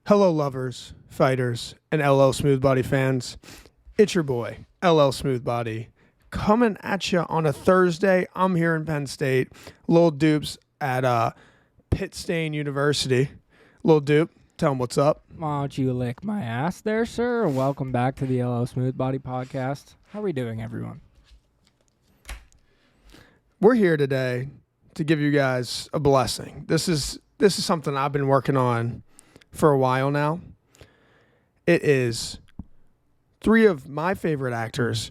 Hello, lovers, fighters, and LLSmoothBody fans. It's your boy, LLSmoothBody, coming at you on a Thursday. I'm here in Penn State. Lil Doop's at Pitt State University. Lil Doop, tell him what's up. Why don't you lick my ass there, sir? Welcome back to the LLSmoothBody podcast. How are we doing, everyone? We're here today to give you guys a blessing. This is something I've been working on for a while now. It is 3 of my favorite actors,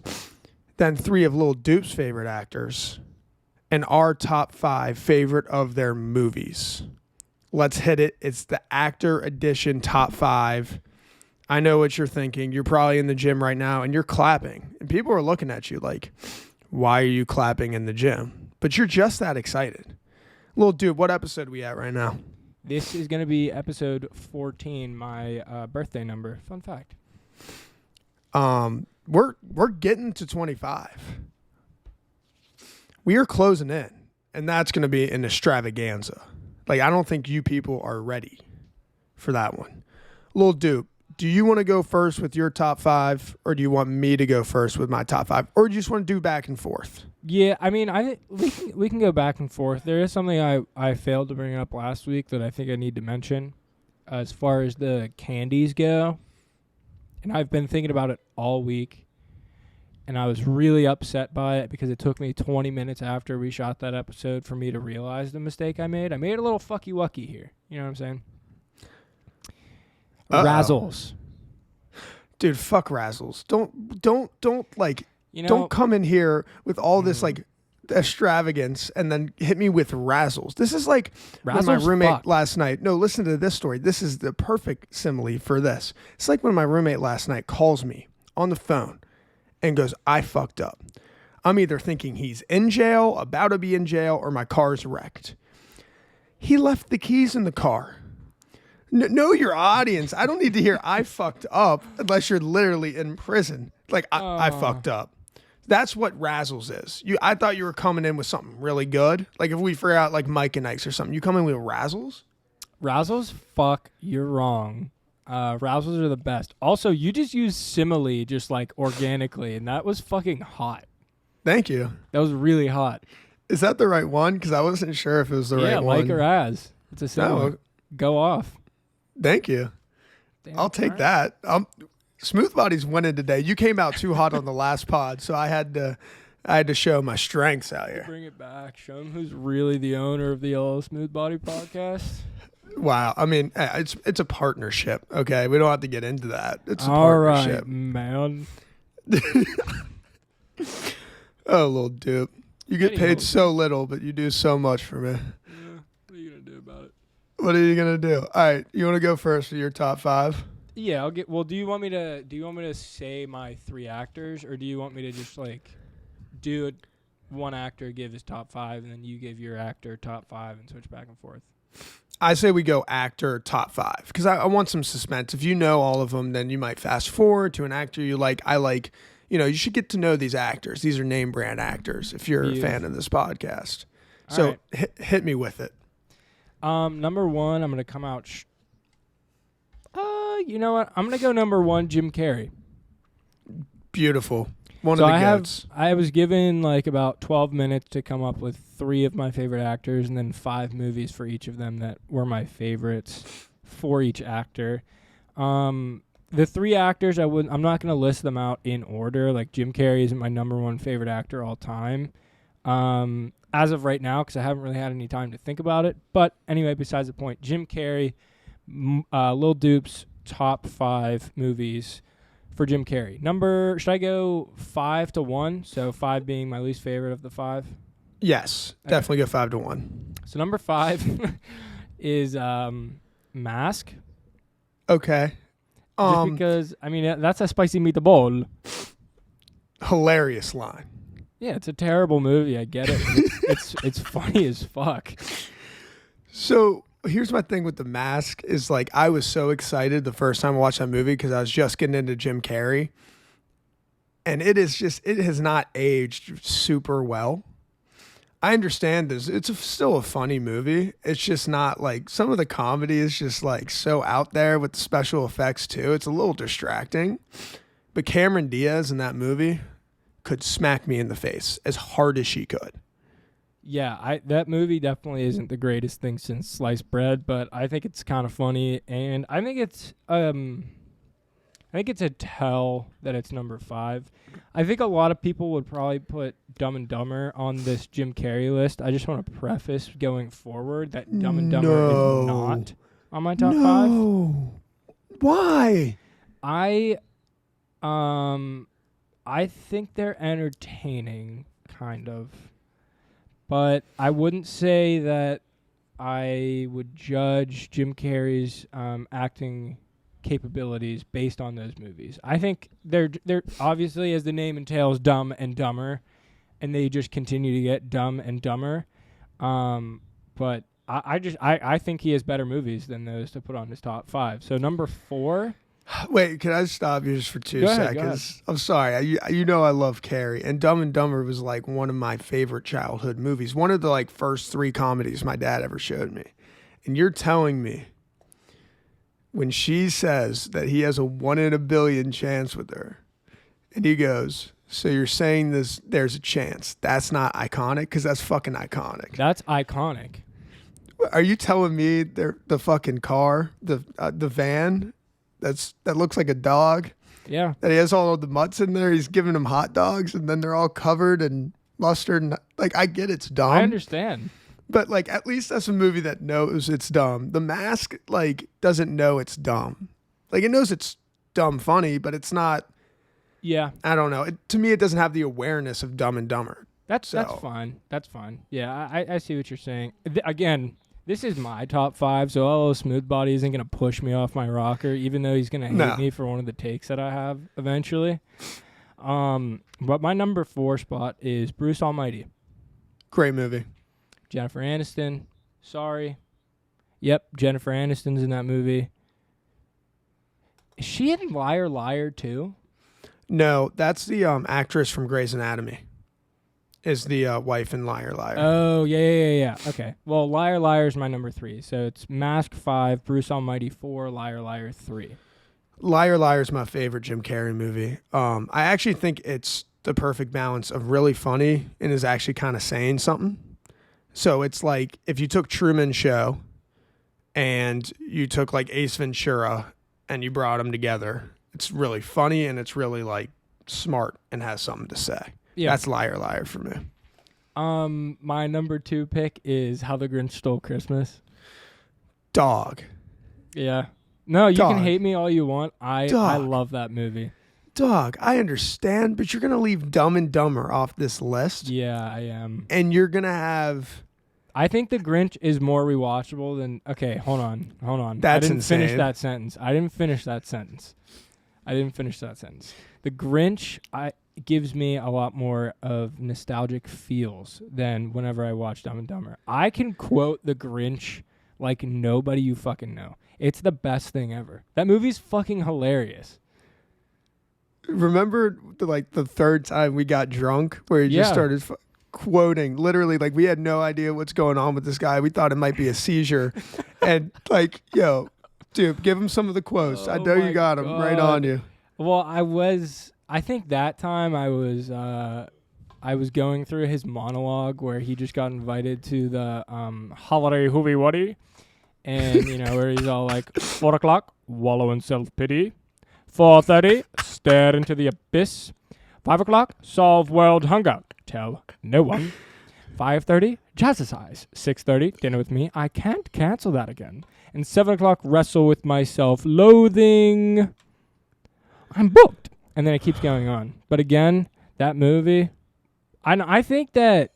then 3 of Lil Doop's favorite actors, and our top 5 favorite of their movies. Let's hit it. It's the actor edition top 5. I know what you're thinking. You're probably in the gym right now and you're clapping, and people are looking at you like, why are you clapping in the gym? But you're just that excited. Lil Doop, what episode are we at right now? This is going to be episode 14, my birthday number. Fun fact. We're getting to 25. We are closing in, and that's going to be an extravaganza. Like, I don't think you people are ready for that one. Lil Doop, do you want to go first with your top 5, or do you want me to go first with my top 5, or do you just want to do back and forth? Yeah, I mean, we can go back and forth. There is something I failed to bring up last week that I think I need to mention as far as the candies go. And I've been thinking about it all week. And I was really upset by it because it took me 20 minutes after we shot that episode for me to realize the mistake I made. I made a little fucky-wucky here. You know what I'm saying? Razzles. Dude, fuck Razzles. Don't like... You know, don't come in here with all this like extravagance and then hit me with Razzles. This is like when my roommate last night. No, listen to this story. This is the perfect simile for this. It's like when my roommate last night calls me on the phone and goes, "I fucked up." I'm either thinking he's in jail, about to be in jail, or my car's wrecked. He left the keys in the car. Know your audience. I don't need to hear "I fucked up" unless you're literally in prison. Like I fucked up. That's what Razzles is. I thought you were coming in with something really good. Like if we figure out like Mike and Ike's or something, you come in with Razzles? Razzles? Fuck, you're wrong. Razzles are the best. Also, you just used simile just like organically, and that was fucking hot. Thank you. That was really hot. Is that the right one? Because I wasn't sure if it was the right one. Yeah, Mike or Az. It's a simile. No. Go off. Thank you. Damn, I'll take that. SmoothBody's winning today. You came out too hot on the last pod, so I had to show my strengths out here. Bring it back. Show him who's really the owner of the LLSmoothBody podcast. Wow. I mean, it's a partnership, okay? We don't have to get into that. It's a all partnership. Right, man. Oh, Lil Doop. You get paid so little, but you do so much for me. Yeah, what are you going to do about it? What are you going to do? All right, you want to go first for your top 5? Yeah, I'll get. Well, do you want me to say my 3 actors, or do you want me to just like do one actor give his top 5, and then you give your actor top 5 and switch back and forth? I say we go actor top 5 because I want some suspense. If you know all of them, then you might fast forward to an actor you like. I like, you should get to know these actors. These are name brand actors. If you're a fan of this podcast, so right. hit me with it. Number 1, I'm gonna come out. You know what? I'm going to go number 1, Jim Carrey. Beautiful. One of the goats. I was given like about 12 minutes to come up with 3 of my favorite actors and then 5 movies for each of them that were my favorites for each actor. The 3 actors, I'm not going to list them out in order. Like Jim Carrey isn't my number 1 favorite actor all time. As of right now, because I haven't really had any time to think about it. But anyway, besides the point, Jim Carrey, Lil Doop's top 5 movies for Jim Carrey. Should I go 5 to 1? So 5 being my least favorite of the 5? Yes, definitely go 5 to 1. So number 5 is Mask. Okay. Just because, I mean, that's a spicy meatball. Hilarious line. Yeah, it's a terrible movie. I get it. It's funny as fuck. So here's my thing with The Mask is like I was so excited the first time I watched that movie because I was just getting into Jim Carrey. And it has not aged super well. I understand this. It's still a funny movie. It's just not like some of the comedy is just like so out there with the special effects too. It's a little distracting. But Cameron Diaz in that movie could smack me in the face as hard as she could. Yeah, that movie definitely isn't the greatest thing since sliced bread, but I think it's kind of funny, and I think it's a tell that it's number 5. I think a lot of people would probably put Dumb and Dumber on this Jim Carrey list. I just want to preface going forward that Dumb and Dumber is not on my top 5. Why? I think they're entertaining, kind of. But I wouldn't say that I would judge Jim Carrey's acting capabilities based on those movies. I think they're obviously, as the name entails, Dumb and Dumber, and they just continue to get dumb and dumber. But I think he has better movies than those to put on his top 5. So number 4. Wait, can I stop you just for 2 seconds? I'm sorry. You know I love Carrie, and Dumb and Dumber was like one of my favorite childhood movies. One of the like first 3 comedies my dad ever showed me. And you're telling me when she says that he has a 1 in a billion chance with her, and he goes, "So you're saying there's a chance?" That's not iconic? Because that's fucking iconic. That's iconic. Are you telling me the fucking car, the van? That looks like a dog. Yeah. That he has all of the mutts in there. He's giving them hot dogs, and then they're all covered in mustard. And like, I get it's dumb. I understand. But like, at least that's a movie that knows it's dumb. The Mask like doesn't know it's dumb. Like, it knows it's dumb funny, but it's not. Yeah. I don't know. To me, it doesn't have the awareness of Dumb and Dumber. That's fine. That's fine. Yeah, I see what you're saying. Again, this is my top 5, so LLSmoothBody isn't going to push me off my rocker, even though he's going to hate me for one of the takes that I have eventually. But my number 4 spot is Bruce Almighty. Great movie. Jennifer Aniston. Sorry. Yep, Jennifer Aniston's in that movie. Is she in Liar Liar too? No, that's the actress from Grey's Anatomy. Is the wife in Liar Liar. Oh, yeah. Okay. Well, Liar Liar is my number 3. So it's Mask 5, Bruce Almighty 4, Liar Liar 3. Liar Liar is my favorite Jim Carrey movie. I actually think it's the perfect balance of really funny and is actually kind of saying something. So it's like if you took Truman Show and you took like Ace Ventura and you brought them together, it's really funny and it's really like smart and has something to say. Yeah. That's Liar Liar for me. My number 2 pick is How the Grinch Stole Christmas. Dog. Yeah. No, you can hate me all you want. I love that movie. Dog, I understand, but you're going to leave Dumb and Dumber off this list. Yeah, I am. And you're going to have... I think The Grinch is more rewatchable than... Okay, hold on. That's I didn't insane. finish that sentence. I didn't finish that sentence. The Grinch gives me a lot more of nostalgic feels than whenever I watch Dumb and Dumber. I can quote The Grinch like nobody you fucking know. It's the best thing ever. That movie's fucking hilarious. Remember the third time we got drunk where he just started quoting, literally, like we had no idea what's going on with this guy. We thought it might be a seizure. And like, yo, dude, give him some of the quotes. I know you got him right on you. Well, I think that time I was going through his monologue where he just got invited to the holiday hoovy wuddy. And, where he's all like, 4 o'clock, wallow in self-pity. 4:30, stare into the abyss. 5 o'clock, solve world hunger. Tell no one. 5:30, jazzercise. 6:30, dinner with me. I can't cancel that again. And 7 o'clock, wrestle with myself. Loathing. I'm booked. And then it keeps going on. But again, that movie, I think that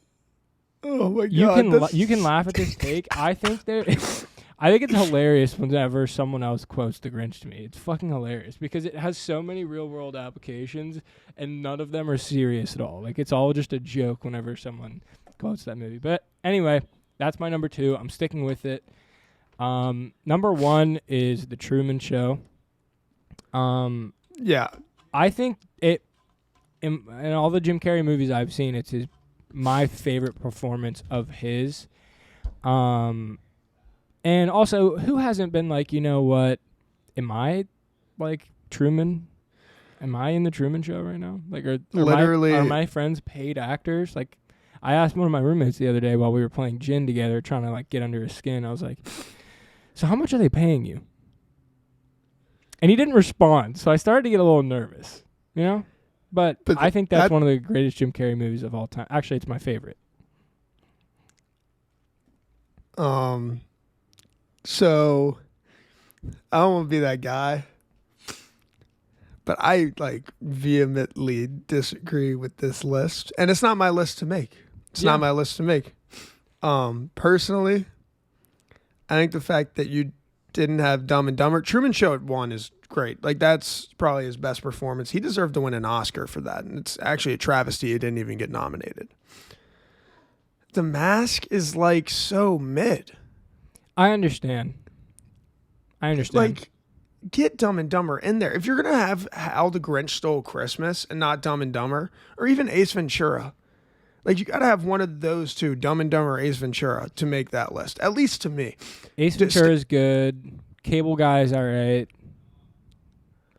oh my God, you can laugh at this take. I think it's hilarious whenever someone else quotes The Grinch to me. It's fucking hilarious because it has so many real-world applications and none of them are serious at all. Like, it's all just a joke whenever someone quotes that movie. But anyway, that's my number 2. I'm sticking with it. Number 1 is The Truman Show. Yeah. I think in all the Jim Carrey movies I've seen, it's his my favorite performance of his. And also, who hasn't been like, you know what? Am I like Truman? Am I in the Truman Show right now? Like, are my friends paid actors? Like, I asked one of my roommates the other day while we were playing gin together, trying to like get under his skin. I was like, "So how much are they paying you?" And he didn't respond, so I started to get a little nervous, you know. But I think that's one of the greatest Jim Carrey movies of all time. Actually, it's my favorite. So I don't want to be that guy, but I like vehemently disagree with this list, and it's not my list to make. It's not my list to make. Personally, I think the fact that you didn't have Dumb and Dumber, Truman Show at 1 is great. Like, that's probably his best performance. He deserved to win an Oscar for that, and it's actually a travesty he didn't even get nominated. The Mask is like so mid. I understand. Like, get Dumb and Dumber in there. If you're gonna have How the Grinch Stole Christmas and not Dumb and Dumber, or even Ace Ventura, like, you gotta have one of those two, Dumb and Dumber or Ace Ventura, to make that list. At least to me. Ace Ventura is good. Cable Guy is all right.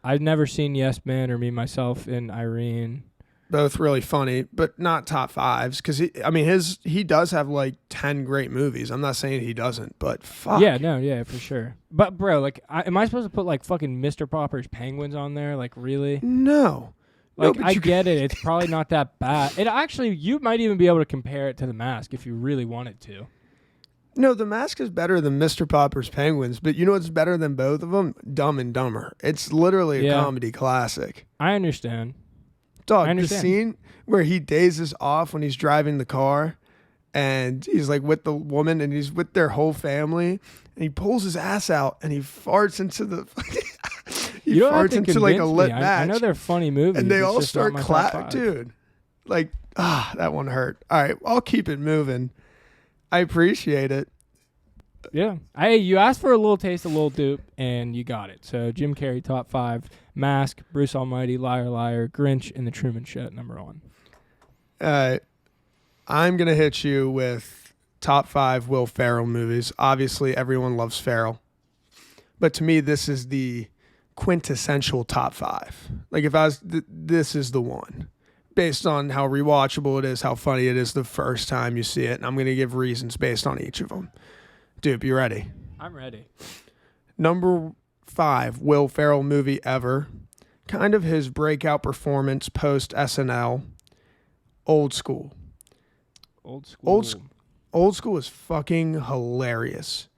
I've never seen Yes Man or Me, Myself, and Irene. Both really funny, but not top 5s. Because he does have like 10 great movies. I'm not saying he doesn't, but fuck. Yeah, for sure. But bro, like, am I supposed to put like fucking Mr. Popper's Penguins on there? Like, really? No. Like, I get it. It's probably not that bad. It actually, you might even be able to compare it to The Mask if you really wanted to. No, The Mask is better than Mr. Popper's Penguins, but you know what's better than both of them? Dumb and Dumber. It's literally a comedy classic. I understand. Dog, the scene where he dazes off when he's driving the car and he's like with the woman and he's with their whole family and he pulls his ass out and he farts into the... He farts into like a lit match. I know they're funny movies. And they all start clapping. Dude, like, that one hurt. All right, I'll keep it moving. I appreciate it. Yeah. You asked for a little taste of Lil Doop, and you got it. So Jim Carrey, top 5. Mask, Bruce Almighty, Liar Liar, Grinch, and The Truman Show, number 1. All right. I'm going to hit you with top 5 Will Ferrell movies. Obviously, everyone loves Ferrell. But to me, this is the quintessential top 5. Like, if I was, this is the one. Based on how rewatchable it is, how funny it is the first time you see it. And I'm going to give reasons based on each of them. Dude, you ready? I'm ready. Number 5, Will Ferrell movie ever. Kind of his breakout performance post SNL. Old School. Old School is fucking hilarious.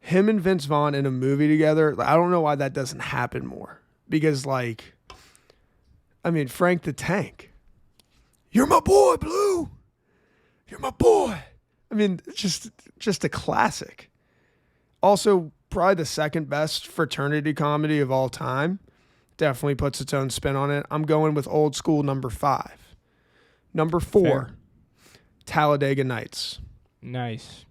Him and Vince Vaughn in a movie together, I don't know why that doesn't happen more. Because, like, Frank the Tank. You're my boy, Blue. You're my boy. Just a classic. Also, probably the second best fraternity comedy of all time. Definitely puts its own spin on it. I'm going with Old School, number 5. Number 4, Fair. Talladega Nights. Nice.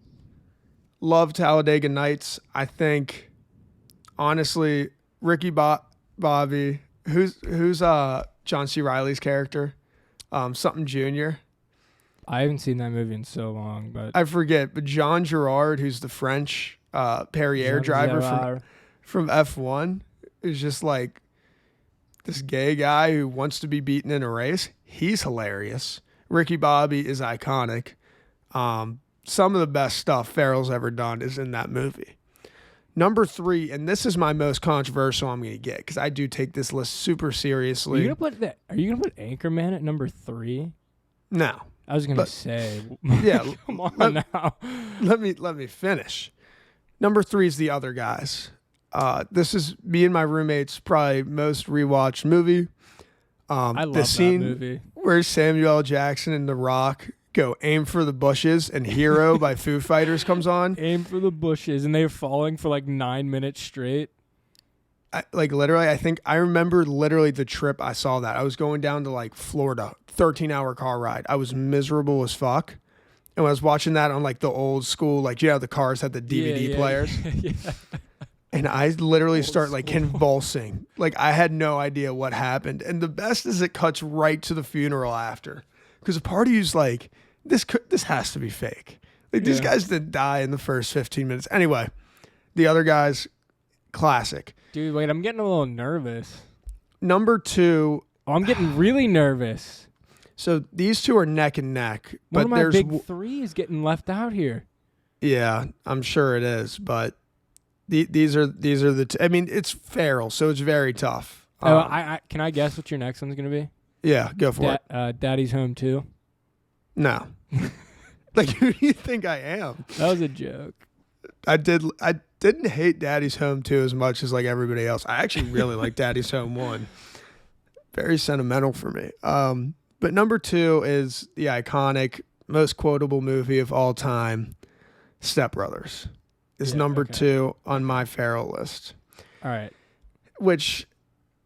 Love Talladega Nights. I think, honestly, Ricky Bobby, who's John C. Reilly's character? Something Jr. I haven't seen that movie in so long, but I forget. But Jean Girard, who's the French Perrier driver from F1, is just like this gay guy who wants to be beaten in a race. He's hilarious. Ricky Bobby is iconic. Some of the best stuff Ferrell's ever done is in that movie. Number 3, and this is my most controversial I'm going to get because I do take this list super seriously. Are you going to put Anchorman at number 3? No. I was going to say. Yeah. Come on now. Let me finish. Number 3 is The Other Guys. This is me and my roommate's probably most rewatched movie. I love the scene that movie. Where Samuel L. Jackson and The Rock go Aim for the Bushes and Hero by Foo Fighters comes on. Aim for the bushes, and they're falling for like 9 minutes straight. I remember literally the trip I saw that. I was going down to like Florida, 13-hour car ride. I was miserable as fuck. And when I was watching that on like the old school, like, the cars had the DVD players. Yeah. And I literally start like convulsing. Like, I had no idea what happened. And the best is it cuts right to the funeral after. because a part of you's like, this has to be fake. Like these guys didn't die in the first 15 minutes. Anyway, the other guys, classic. Dude, wait, I'm getting a little nervous. Number 2. Oh, I'm getting really nervous. So these two are neck and neck. One but of my there's big 3 is getting left out here. Yeah, I'm sure it is. But these are the I mean, it's feral, so it's very tough. Can I guess what your next one's going to be? Yeah, go for it. Daddy's Home 2? No. Like, who do you think I am? That was a joke. I didn't hate Daddy's Home 2 as much as like everybody else. I actually really like Daddy's Home 1. Very sentimental for me. But number 2 is the iconic, most quotable movie of all time, Step Brothers. Is number 2 on my feral list. All right. Which,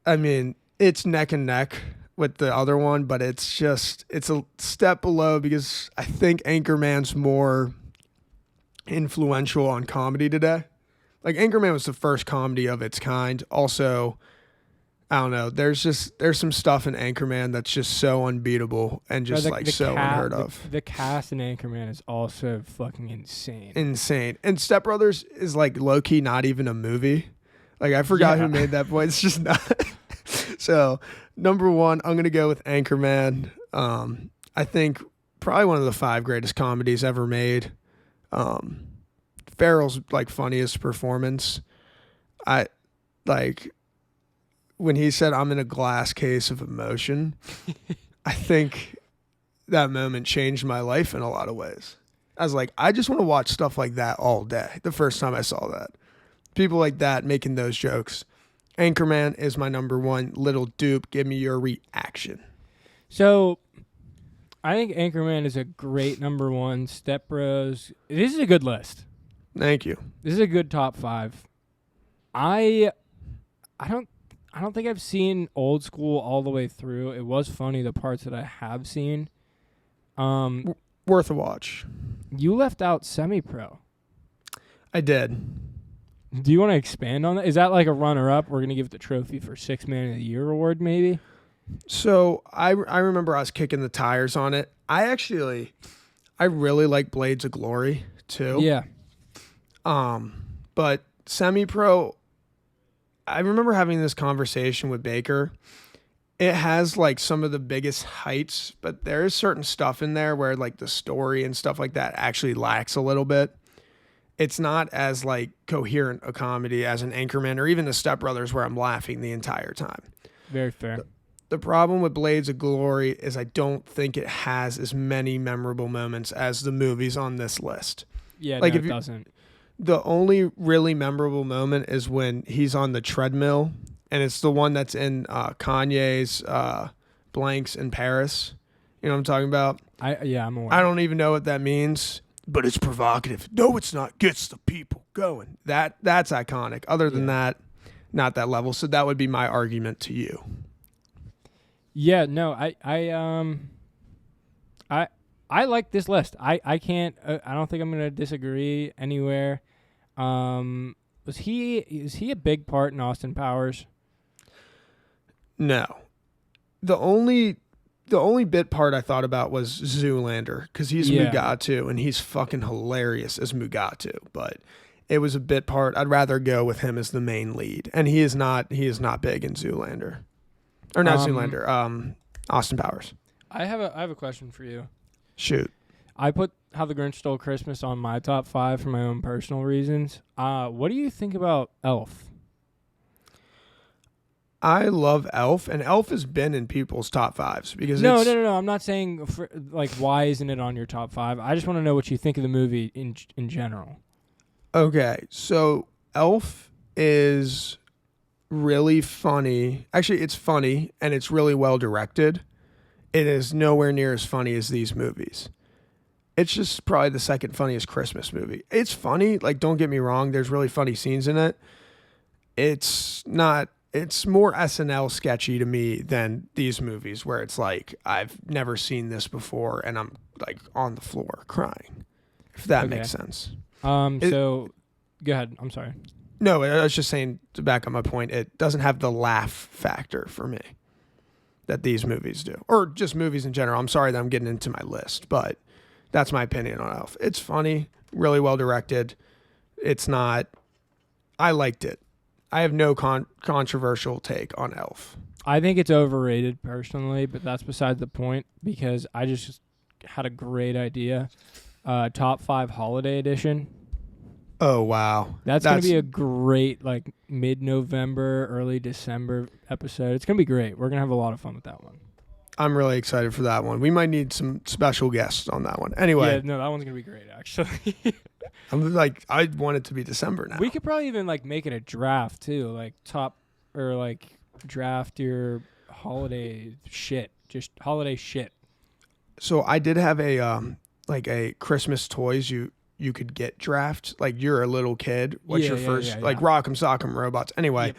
I mean, it's neck and neck with the other one, but it's a step below because I think Anchorman's more influential on comedy today. Like Anchorman was the first comedy of its kind. Also, I don't know, there's some stuff in Anchorman that's just so unbeatable and just unheard of. The cast in Anchorman is also fucking insane. Insane. And Step Brothers is like low-key not even a movie. Like I forgot who made that point. It's just not. So number 1, I'm going to go with Anchorman. I think probably one of the 5 greatest comedies ever made. Farrell's like funniest performance. I like when he said, "I'm in a glass case of emotion." I think that moment changed my life in a lot of ways. I was like, I just want to watch stuff like that all day. The first time I saw that, people like that making those jokes. Anchorman is my number 1. Lil Doop, give me your reaction. So, I think Anchorman is a great number 1. Step Bros. This is a good list. Thank you. This is a good top 5. I don't think I've seen Old School all the way through. It was funny the parts that I have seen. Worth a watch. You left out Semi-Pro. I did. Do you want to expand on that? Is that like a runner-up? We're going to give it the trophy for 6th Man of the Year award, maybe? So I remember I was kicking the tires on it. I really like Blades of Glory too. Yeah. But Semi-Pro, I remember having this conversation with Baker. It has like some of the biggest heights, but there is certain stuff in there where like the story and stuff like that actually lacks a little bit. It's not as like coherent a comedy as an Anchorman or even the Step Brothers where I'm laughing the entire time. Very fair. The problem with Blades of Glory is I don't think it has as many memorable moments as the movies on this list. Yeah, like no, it doesn't. The only really memorable moment is when he's on the treadmill, and it's the one that's in Kanye's Blanks in Paris. You know what I'm talking about? I'm aware. I don't even know what that means, but it's provocative. No, it's not. Gets the people going. That's iconic. Other than that, not that level. So that would be my argument to you. Yeah, no, I like this list. I can't. I don't think I'm gonna disagree anywhere. Is he a big part in Austin Powers? No. The only bit part I thought about was Zoolander because he's Mugatu and he's fucking hilarious as Mugatu. But it was a bit part. I'd rather go with him as the main lead, and he is not big in Zoolander, or not Zoolander. Austin Powers. I have a question for you. Shoot. I put How the Grinch Stole Christmas on my top 5 for my own personal reasons. What do you think about Elf? I love Elf, and Elf has been in people's top 5s because No. I'm not saying why isn't it on your top 5. I just want to know what you think of the movie in general. Okay, so Elf is really funny. Actually, it's funny and it's really well directed. It is nowhere near as funny as these movies. It's just probably the second funniest Christmas movie. It's funny, like don't get me wrong, there's really funny scenes in it. It's more SNL sketchy to me than these movies where it's like I've never seen this before and I'm like on the floor crying. If that makes sense. So go ahead. I'm sorry. No, I was just saying to back up my point, it doesn't have the laugh factor for me. that these movies do, or just movies in general. I'm sorry that I'm getting into my list, but that's my opinion on Elf. It's funny, really well directed. It's not. I liked it. I have no controversial take on Elf. I think it's overrated personally, but that's beside the point because I just had a great idea. Top 5 holiday edition. Oh, wow. That's going to be a great like mid-November, early December episode. It's going to be great. We're going to have a lot of fun with that one. I'm really excited for that one. We might need some special guests on that one. Anyway. Yeah, no, that one's going to be great, actually. I'm like, I want it to be December now. We could probably even like make it a draft too, like draft your holiday shit, just holiday shit. So I did have a Christmas toys you could get draft. Like you're a little kid. What's your first like Rock'em Sock'em Robots? Anyway,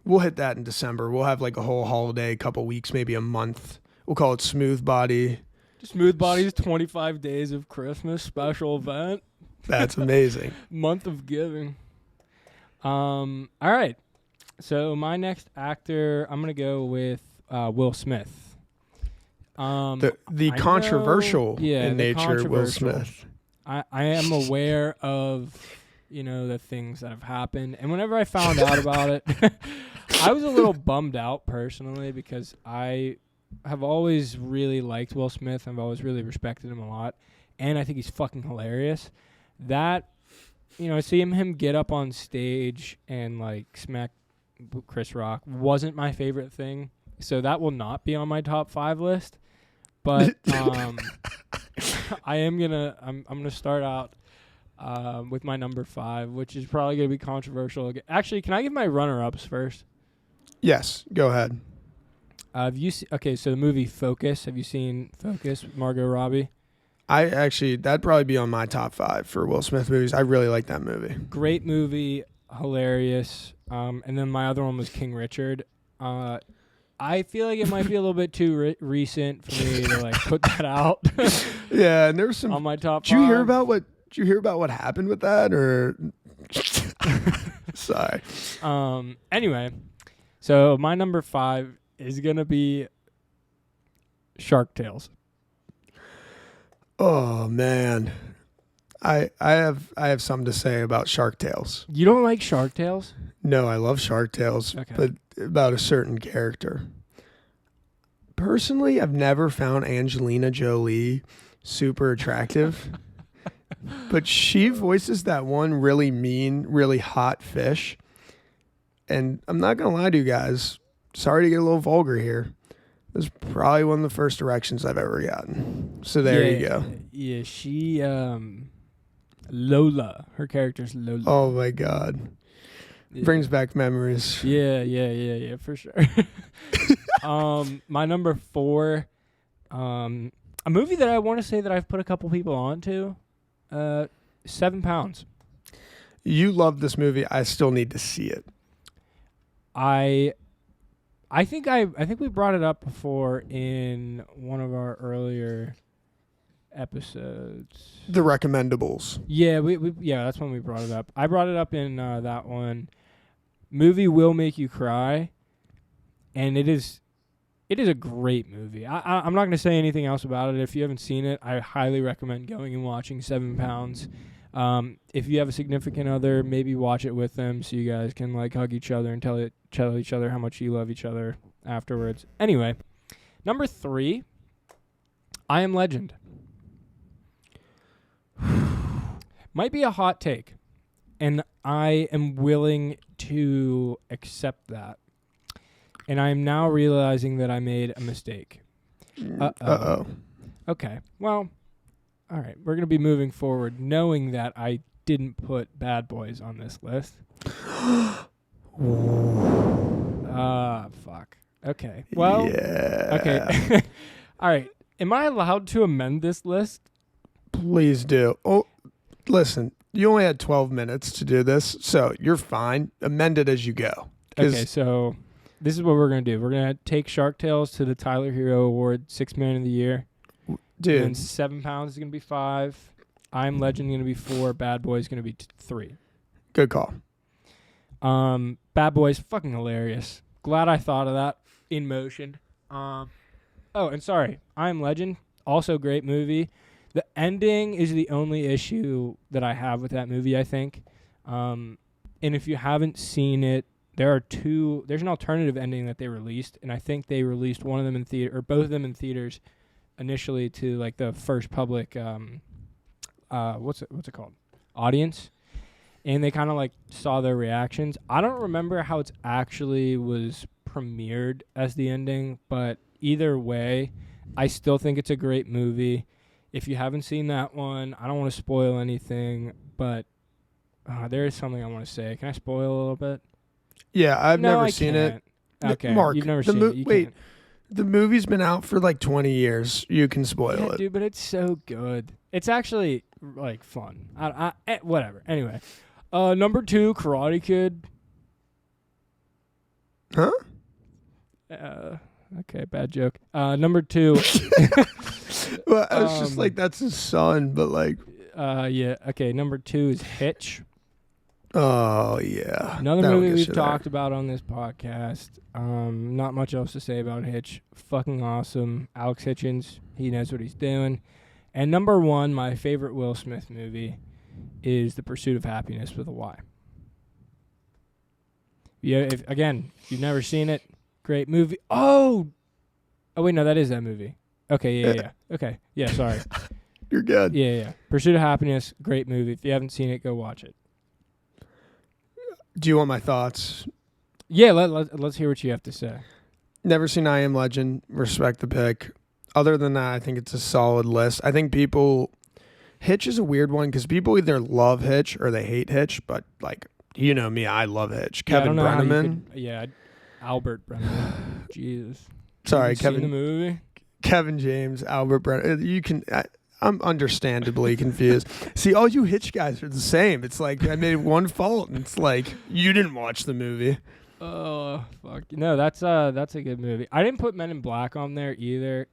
we'll hit that in December. We'll have like a whole holiday, couple weeks, maybe a month. We'll call it SmoothBody. SmoothBody's 25 days of Christmas special event. That's amazing. Month of giving. All right. So my next actor, I'm gonna go with Will Smith. The controversial in nature, Will Smith. I am aware of, the things that have happened, and whenever I found out about it, I was a little bummed out personally because I have always really liked Will Smith. I've always really respected him a lot, and I think he's fucking hilarious. That, seeing him get up on stage and like smack Chris Rock wasn't my favorite thing, so that will not be on my top 5 list. But I'm gonna start out with my number 5, which is probably gonna be controversial. Actually, can I give my runner-ups first? Yes, go ahead. So the movie Focus. Have you seen Focus with Margot Robbie? That'd probably be on my top 5 for Will Smith movies. I really like that movie. Great movie, hilarious. And then my other one was King Richard. I feel like it might be a little bit too recent for me to like put that out. Yeah, and there was some on my top. Did you hear about what happened with that, or? Sorry. Anyway, so my number 5 is gonna be Shark Tales. Oh man, I have something to say about Shark Tales. You don't like Shark Tales? No, I love Shark Tales, but about a certain character. Personally, I've never found Angelina Jolie super attractive, but she voices that one really mean, really hot fish. And I'm not going to lie to you guys. Sorry to get a little vulgar here. This is probably one of the first erections I've ever gotten. So there you go. Yeah, she, Lola. Her character's Lola. Oh my God. Yeah. Brings back memories. Yeah, for sure. My number 4, a movie that I want to say that I've put a couple people onto, 7 Pounds. You love this movie. I still need to see it. I think we brought it up before in one of our earlier episodes. The recommendables. Yeah, that's when we brought it up. I brought it up in that one. Movie will make you cry, and it is a great movie. I'm not going to say anything else about it. If you haven't seen it, I highly recommend going and watching 7 Pounds. If you have a significant other, maybe watch it with them so you guys can like hug each other and tell each other how much you love each other afterwards. Anyway, number 3, I Am Legend. Might be a hot take, and I am willing to accept that. And I am now realizing that I made a mistake. Uh-oh. Okay, well, all right. We're going to be moving forward knowing that I didn't put Bad Boys on this list. Fuck. Okay. Well, yeah. Okay. All right. Am I allowed to amend this list? Please do. Oh, listen, you only had 12 minutes to do this, so you're fine. Amend it as you go. Okay, so this is what we're going to do. We're going to take Shark Tales to the Tyler Hero Award, 6th Man of the Year. Dude. And 7 Pounds is going to be 5. I'm Legend going to be 4. Bad Boys going to be 3. Good call. Bad Boys, fucking hilarious. Glad I thought of that in motion. Oh, and sorry, I Am Legend, also great movie. The ending is the only issue that I have with that movie, I think. And if you haven't seen it, there's an alternative ending that they released, and I think they released one of them in theater, or both of them in theaters initially to like the first public what's it called? Audience. And they kind of like saw their reactions. I don't remember how it actually was premiered as the ending, but either way, I still think it's a great movie. If you haven't seen that one, I don't want to spoil anything, but there is something I want to say. Can I spoil a little bit? Yeah, I've never seen it. Okay, Mark, you've never seen it. Wait, the movie's been out for like 20 years. You can spoil it. Dude, but it's so good. It's actually like fun. Whatever. Anyway, number 2, Karate Kid. Huh? Okay, bad joke. Number 2. Well, I was just like, that's his son, but like. Yeah. Okay. Number 2 is Hitch. Oh yeah. Another movie we've talked about on this podcast. Not much else to say about Hitch. Fucking awesome. Alex Hitchens, he knows what he's doing. And number 1, my favorite Will Smith movie, is The Pursuit of Happiness with a Y. Yeah. If you've never seen it, great movie. Oh wait, no, that is that movie. Okay. Yeah. Okay. Yeah. Sorry. You're good. Yeah. Pursuit of Happiness, great movie. If you haven't seen it, go watch it. Do you want my thoughts? Yeah, let's hear what you have to say. Never seen I Am Legend. Respect the pick. Other than that, I think it's a solid list. I think Hitch is a weird one because people either love Hitch or they hate Hitch. But like, you know me, I love Hitch. Kevin Brenneman. Albert Brenneman. Jesus. Sorry, Kevin. Seen the movie? Kevin James, Albert Brenneman. You can. I'm understandably confused. See, all you Hitch guys are the same. It's like I made one fault, and it's like you didn't watch the movie. Oh fuck! No, that's a good movie. I didn't put Men in Black on there either.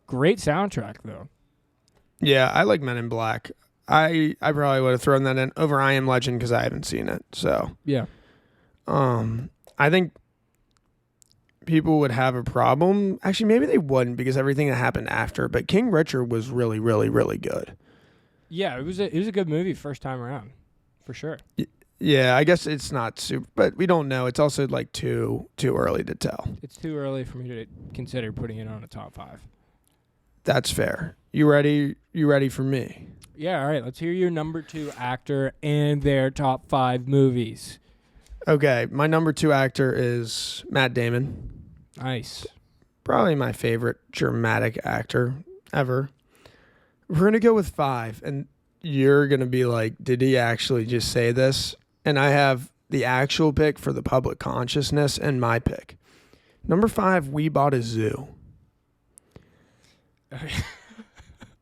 Great soundtrack though. Yeah, I like Men in Black. I probably would have thrown that in over I Am Legend because I haven't seen it. So yeah, I think people would have a problem. Actually, maybe they wouldn't because everything that happened after. But King Richard was really, really, really good. Yeah, it was a good movie first time around, for sure. Yeah, I guess it's not super, but we don't know. It's also like too early to tell. It's too early for me to consider putting it on a top 5. That's fair. You ready? You ready for me? Yeah. All right. Let's hear your number 2 actor and their top 5 movies. Okay, my number 2 actor is Matt Damon. Nice. Probably my favorite dramatic actor ever. We're going to go with 5, and you're going to be like, did he actually just say this? And I have the actual pick for the public consciousness and my pick. Number 5, We Bought a Zoo.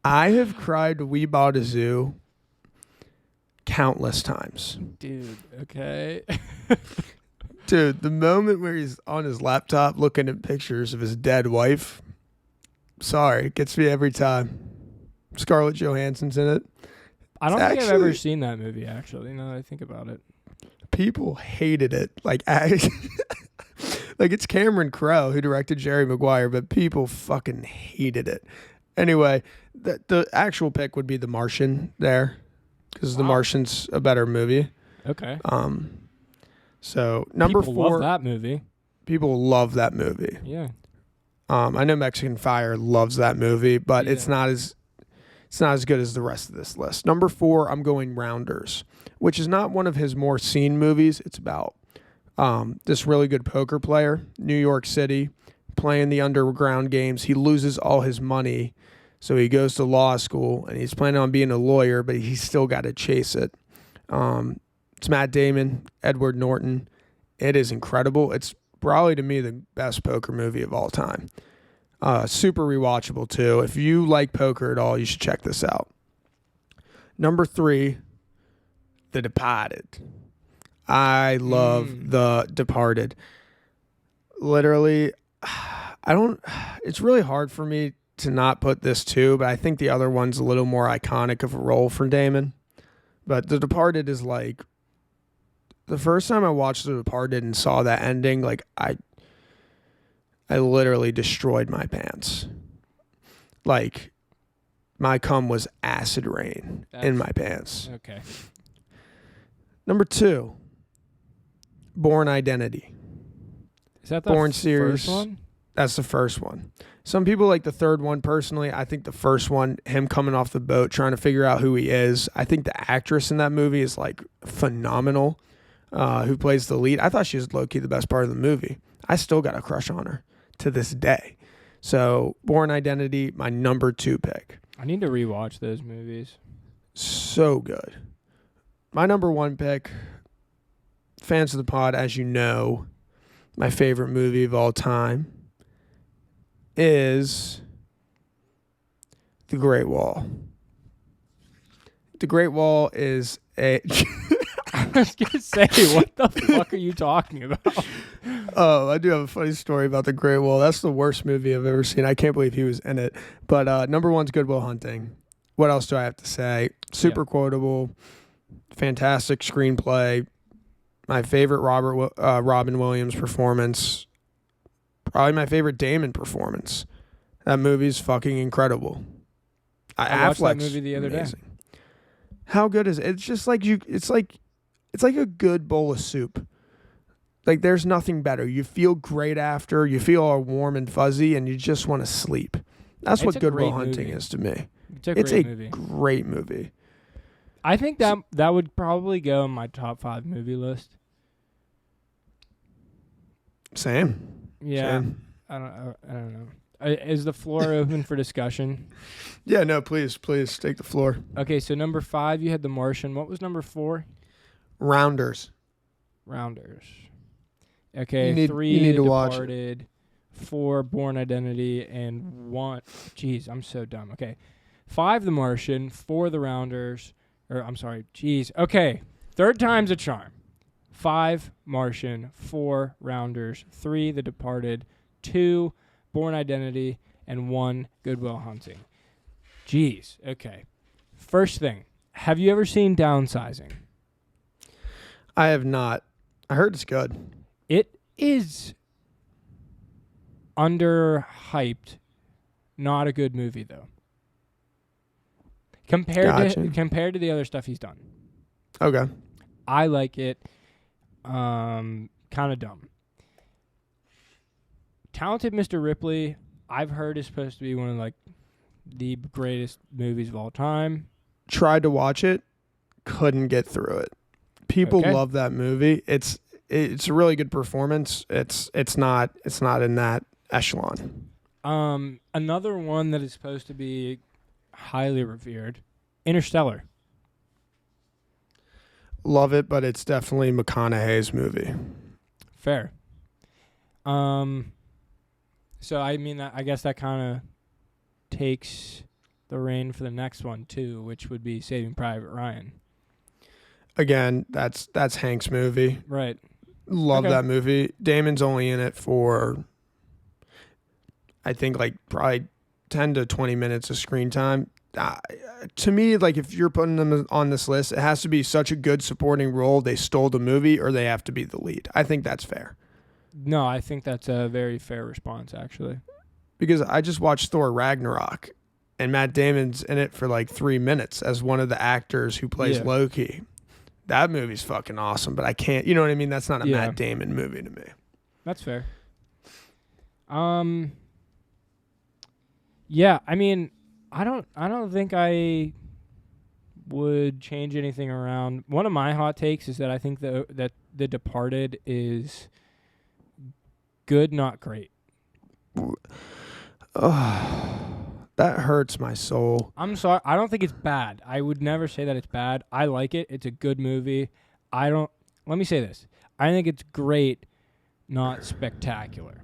I have cried to We Bought a Zoo countless times. Dude, okay. Dude, the moment where he's on his laptop looking at pictures of his dead wife, sorry, it gets me every time. Scarlett Johansson's in it. I don't think I've ever seen that movie, actually, now that I think about it. People hated it. Like it's Cameron Crowe who directed Jerry Maguire, but people fucking hated it. Anyway, the actual pick would be The Martian there, because The Martian's a better movie. Okay. So number people 4, love that movie. People love that movie. Yeah. I know Mexican Fire loves that movie, but it's not as good as the rest of this list. Number 4, I'm going Rounders, which is not one of his more seen movies. It's about this really good poker player, New York City, playing the underground games. He loses all his money, so he goes to law school, and he's planning on being a lawyer, but he's still got to chase it. It's Matt Damon, Edward Norton. It is incredible. It's probably, to me, the best poker movie of all time. Super rewatchable, too. If you like poker at all, you should check this out. Number 3, The Departed. I love The Departed. Literally, it's really hard for me to not put this too, but I think the other one's a little more iconic of a role for Damon. But The Departed is like, the first time I watched The Departed and saw that ending, like I I literally destroyed my pants. Like, my cum was acid rain in my pants. Okay. Number 2, Born Identity. Is that the Born series. first one? That's the first one. Some people like the third one. Personally, I think the first one, him coming off the boat, trying to figure out who he is. I think the actress in that movie is like phenomenal. Who plays the lead. I thought she was low-key the best part of the movie. I still got a crush on her to this day. So, Born Identity, my number 2 pick. I need to rewatch those movies. So good. My number 1 pick, fans of the pod, as you know, my favorite movie of all time is The Great Wall. The Great Wall is a... I was going to say, what the fuck are you talking about? Oh, I do have a funny story about The Great Wall. That's the worst movie I've ever seen. I can't believe he was in it. But number 1's Good Will Hunting. What else do I have to say? Super quotable, fantastic screenplay. My favorite Robin Williams performance. Probably my favorite Damon performance. That movie's fucking incredible. I watched that movie the other day. How good is it? It's just like it's like a good bowl of soup. Like, there's nothing better. You feel great after. You feel all warm and fuzzy, and you just want to sleep. That's what Good Will Hunting is to me. It's a great movie. I think that would probably go in my top 5 movie list. Same. Yeah. Same. I don't know. Is the floor open for discussion? Yeah, no, please take the floor. Okay, so number 5, you had The Martian. What was number 4? Rounders. Okay, 3, you need to Departed, 4, Born Identity, and 1. Jeez, I'm so dumb. Okay, 5, The Martian, 4, The Rounders. Okay, third time's a charm. 5, Martian, 4, Rounders, 3, The Departed, 2, Born Identity, and 1, Good Will Hunting. Jeez, okay. First thing, have you ever seen Downsizing? I have not. I heard it's good. It is underhyped. Not a good movie, though. Compared to the other stuff he's done. Okay. I like it. Kind of dumb. Talented Mr. Ripley, I've heard is supposed to be one of like the greatest movies of all time. Tried to watch it, couldn't get through it. People love that movie. It's a really good performance. It's not in that echelon. Another one that is supposed to be highly revered, Interstellar. Love it, but it's definitely McConaughey's movie. Fair. So I mean, I guess that kind of takes the reign for the next one too, which would be Saving Private Ryan. Again, that's Hank's movie. Right. Love that movie. Damon's only in it for, I think, like probably 10 to 20 minutes of screen time. To me, like if you're putting them on this list, it has to be such a good supporting role. They stole the movie, or they have to be the lead. I think that's fair. No, I think that's a very fair response, actually. Because I just watched Thor Ragnarok, and Matt Damon's in it for like 3 minutes as one of the actors who plays Loki. That movie's fucking awesome, but I can't, you know what I mean? That's not a Matt Damon movie to me. That's fair. Yeah, I mean, I don't think I would change anything around. One of my hot takes is that I think that The Departed is good, not great. That hurts my soul. I'm sorry. I don't think it's bad. I would never say that it's bad. I like it. It's a good movie. Let me say this. I think it's great, not spectacular.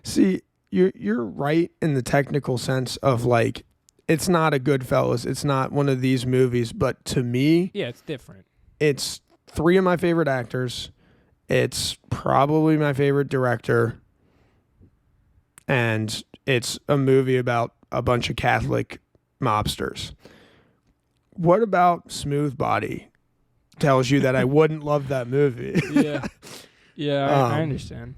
See, you're right in the technical sense of like, it's not a Goodfellas. It's not one of these movies. But to me, yeah, it's different. It's 3 of my favorite actors. It's probably my favorite director. And it's a movie about a bunch of Catholic mobsters. What about SmoothBody tells you that I wouldn't love that movie? Yeah. Yeah, I understand.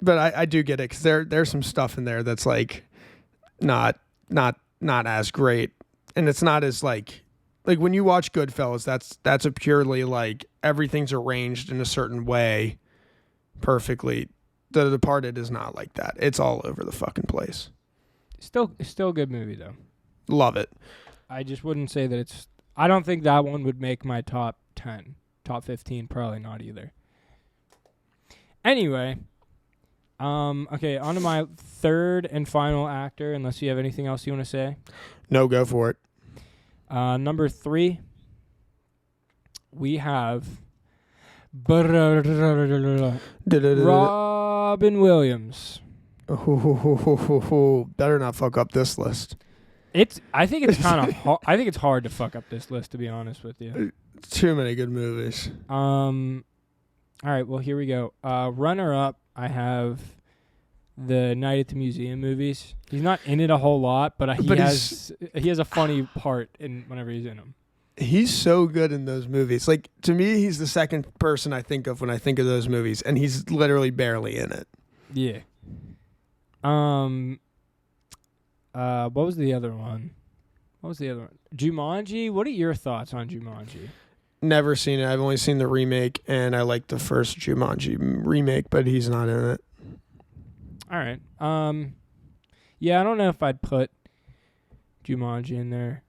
But I do get it because there's some stuff in there that's like not as great, and it's not as like when you watch Goodfellas, that's a purely like everything's arranged in a certain way perfectly. The Departed is not like that. It's all over the fucking place. Still a good movie though. Love it. I just wouldn't say that it's. I don't think that one would make my top 10, top 15. Probably not either. Anyway. Okay, on to my third and final actor, unless you have anything else you want to say. No, go for it. Number 3, we have Robin Williams. Better not fuck up this list. I think it's kind of I think it's hard to fuck up this list, to be honest with you. Too many good movies. All right, well, here we go. Runner up, I have the Night at the Museum movies. He's not in it a whole lot, but he has a funny part whenever he's in them. He's so good in those movies. Like, to me, he's the second person I think of when I think of those movies, and he's literally barely in it. Yeah. What was the other one? Jumanji? What are your thoughts on Jumanji? Never seen it. I've only seen the remake, and I like the first Jumanji remake, but he's not in it. All right. Yeah, I don't know if I'd put Jumanji in there.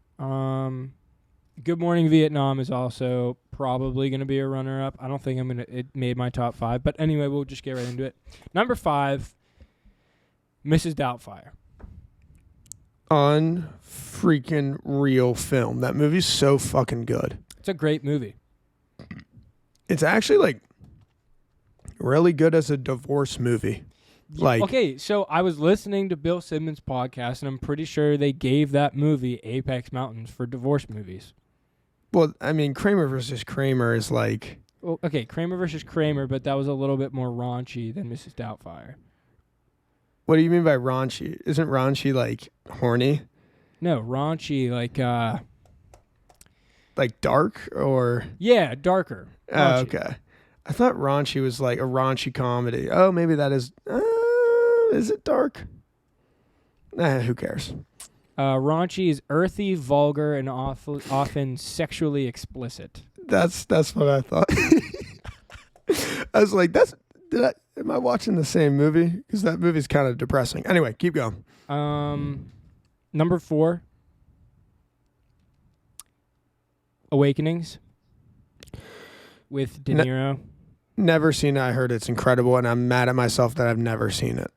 Good Morning Vietnam is also probably going to be a runner-up. I don't think it made my top 5, but anyway, we'll just get right into it. Number 5, Mrs. Doubtfire. Unfreaking real film. That movie's so fucking good. It's a great movie. It's actually like really good as a divorce movie. Like, okay, so I was listening to Bill Simmons' podcast, and I'm pretty sure they gave that movie Apex Mountains for divorce movies. Well, I mean, Kramer versus Kramer is like... Well, okay, Kramer versus Kramer, but that was a little bit more raunchy than Mrs. Doubtfire. What do you mean by raunchy? Isn't raunchy like horny? No, raunchy like dark or... Yeah, darker. Oh, okay. I thought raunchy was like a raunchy comedy. Oh, maybe that is... is it dark? Who cares? Raunchy is earthy, vulgar, and often sexually explicit. That's what I thought. I was like, am I watching the same movie? Because that movie's kind of depressing. Anyway, keep going. Number 4, Awakenings with De Niro. Never seen it. I heard it's incredible, and I'm mad at myself that I've never seen it.